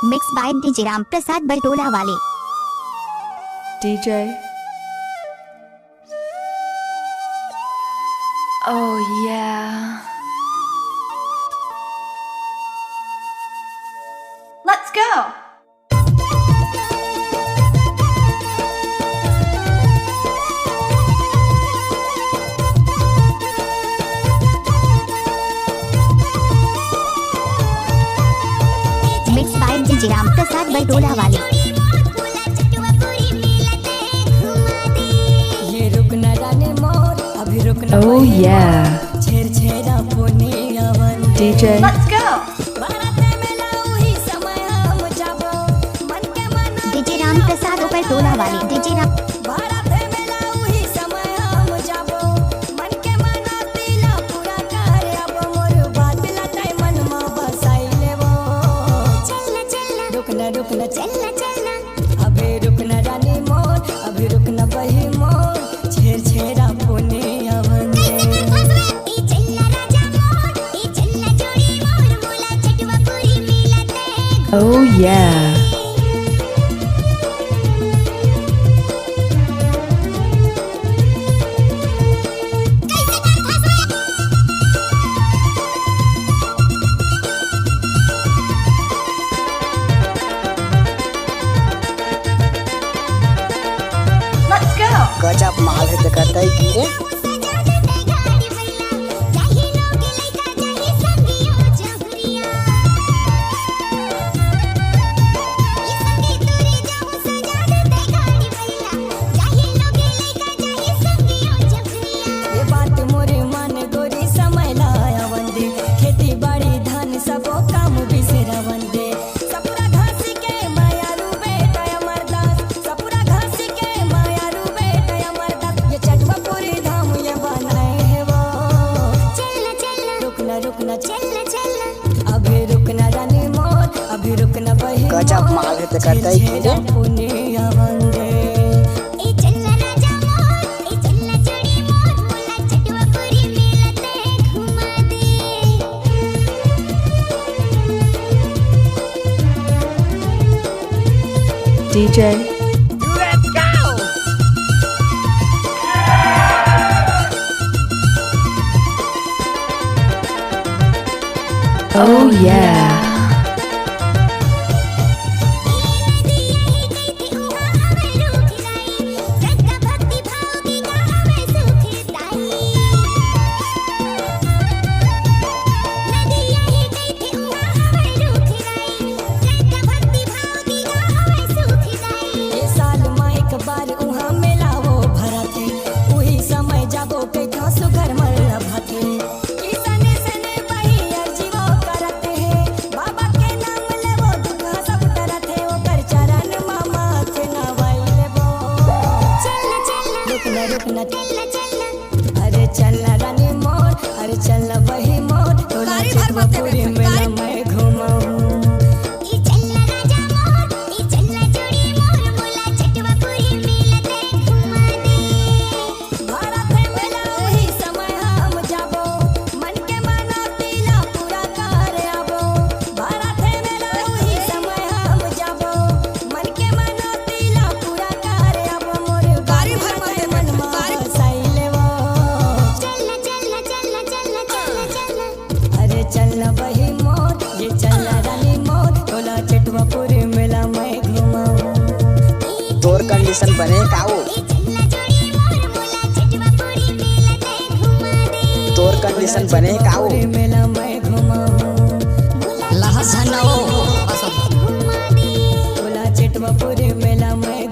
Mix by DJ Ram Prasad Bartola वाले। DJ. Oh yeah. Let's go. Mix by DJ Ram Prasad Bartola वाले। ये रुकना जाने मोर अभी रुकना Oh yeah. छेर छेरा पुने अवन DJ. Let's go. बाराते में लाऊही समय हम जाबो मन के मना डीजे राम प्रसाद बरटोला वाले। डीजे राम बाराते में लाऊही समय हम जाबो मन के मना तिला पूरा करे अब मोर बात लटाई मन में बसाई लेबो चलना चलना रुकना चलना चलना अभी रुकना जाने मोर अभी रुकना बही मोर छेर छेरा पुने अवन ई चलना राजा मोर ई चलना जोड़ी मोर मोला चटवा पूरी मिलते। Oh yeah. Let's go. गजब माल है तो करता ही की रे। ये बात मोरे मन गोरी समय लाया वंदे खेती बाड़ी धान सबो काम बिसरा वंदे सपुरा घास के माया रू बेटा अमरदास सपुरा घास के माया रू बेटा अमरदास ये चटवा पूरी धाम ये बनाए है वो रुकना चलना अभी रुकना जाने मोर अभी रुकना बही गजब माल है तो करता ही की रे। पुने वंदे ई चलना राजा मोर ई चलना जोड़ी मोर मोला चटवा पूरी मिलते घुमा दे। DJ. Oh yeah. ये साल में एक बार उहाँ मेला वो भरा थे वही समय जाबो के घासो घर मरला भाते ई सने सने बही अर्जीवो करते हैं बाबा के नाम लेबो दुखा सब करते ओ कर चरण मामा के नवाई लेबो रुकना अरे चलना रानी मोर अरे चलना बही मोर तोला चितवा पूरी मेला मैं घुमाऊं भारत में लाऊही समय हम जाबो मन के मना तिला पूरा करे आबो भारत में लाऊही समय हम जाबो मन के मना तिला पूरा करे आबो मोर गाड़ी भर मते मन में बसाई लेबो अरे चलना बही मोर ये चलना रानी मोर टोला चटवा पूरी मेला मैं घुमाऊं तोर कंडीशन बने काऊ। तोर कंडीशन बने काऊ। पूरी मेला मैं घुमाऊं टोला चटवा पूरी मेला मैं